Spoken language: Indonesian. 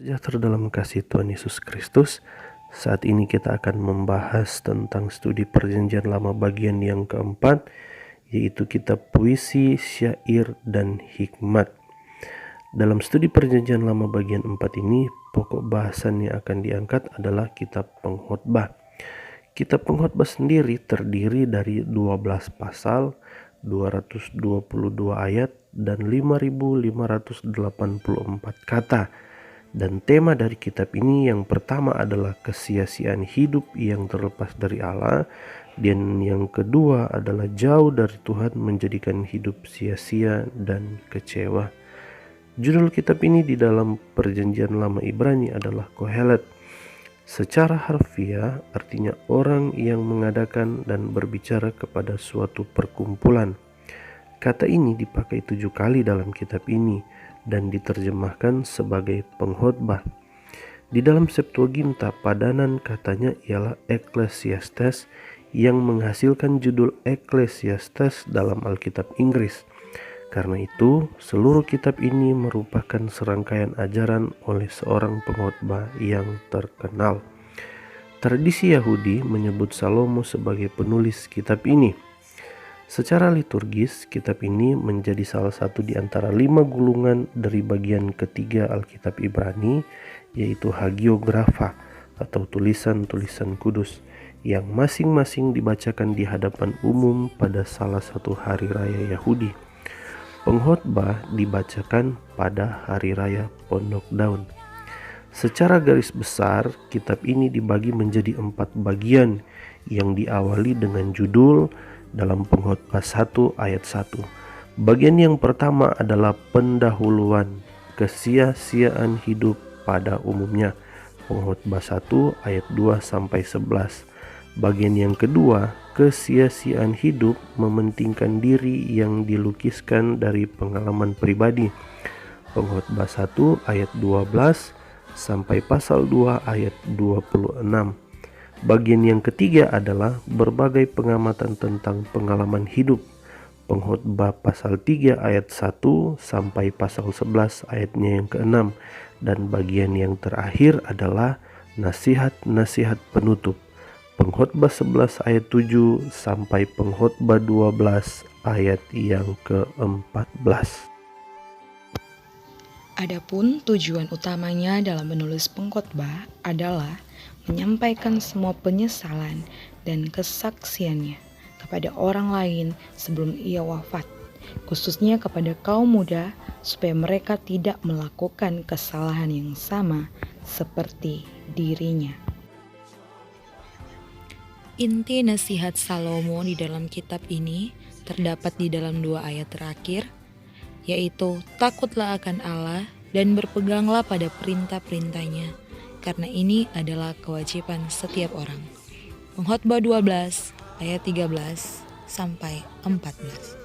Sejahtera dalam kasih Tuhan Yesus Kristus. Saat ini kita akan membahas tentang studi Perjanjian Lama bagian yang keempat, yaitu kitab puisi, syair, dan hikmat. Dalam studi Perjanjian Lama bagian 4 ini, pokok bahasan yang akan diangkat adalah kitab Pengkhotbah. Kitab Pengkhotbah sendiri terdiri dari 12 pasal, 222 ayat, dan 5584 kata. Dan tema dari kitab ini yang pertama adalah kesia-siaan hidup yang terlepas dari Allah, dan yang kedua adalah jauh dari Tuhan menjadikan hidup sia-sia dan kecewa. Judul kitab ini di dalam Perjanjian Lama Ibrani adalah Kohelet. Secara harfiah artinya orang yang mengadakan dan berbicara kepada suatu perkumpulan. Kata ini dipakai 7 kali dalam kitab ini dan diterjemahkan sebagai pengkhotbah. Di dalam Septuaginta, padanan katanya ialah Ecclesiastes yang menghasilkan judul Ecclesiastes dalam Alkitab Inggris. Karena itu, seluruh kitab ini merupakan serangkaian ajaran oleh seorang pengkhotbah yang terkenal. Tradisi Yahudi menyebut Salomo sebagai penulis kitab ini. Secara liturgis, kitab ini menjadi salah satu di antara 5 gulungan dari bagian ketiga Alkitab Ibrani, yaitu Hagiografa atau tulisan-tulisan kudus, yang masing-masing dibacakan di hadapan umum pada salah satu hari raya Yahudi. Pengkhotbah dibacakan pada hari raya Pondok Daun. Secara garis besar, kitab ini dibagi menjadi 4 bagian yang diawali dengan judul dalam Pengkhotbah 1 ayat 1. Bagian yang pertama adalah pendahuluan kesia-siaan hidup pada umumnya. Pengkhotbah 1 ayat 2 sampai 11. Bagian yang kedua, kesia-siaan hidup mementingkan diri yang dilukiskan dari pengalaman pribadi. Pengkhotbah 1 ayat 12 sampai pasal 2 ayat 26. Bagian yang ketiga adalah berbagai pengamatan tentang pengalaman hidup. Pengkhotbah pasal 3 ayat 1 sampai pasal 11 ayatnya yang ke-6. Dan bagian yang terakhir adalah nasihat-nasihat penutup. Pengkhotbah 11 ayat 7 sampai Pengkhotbah 12 ayat yang ke-14. Adapun tujuan utamanya dalam menulis pengkhotbah adalah menyampaikan semua penyesalan dan kesaksiannya kepada orang lain sebelum ia wafat, khususnya kepada kaum muda, supaya mereka tidak melakukan kesalahan yang sama seperti dirinya. Inti nasihat Salomo di dalam kitab ini terdapat di dalam 2 ayat terakhir, yaitu takutlah akan Allah dan berpeganglah pada perintah-perintahnya, karena ini adalah kewajiban setiap orang. Pengkhotbah 12 ayat 13 sampai 14.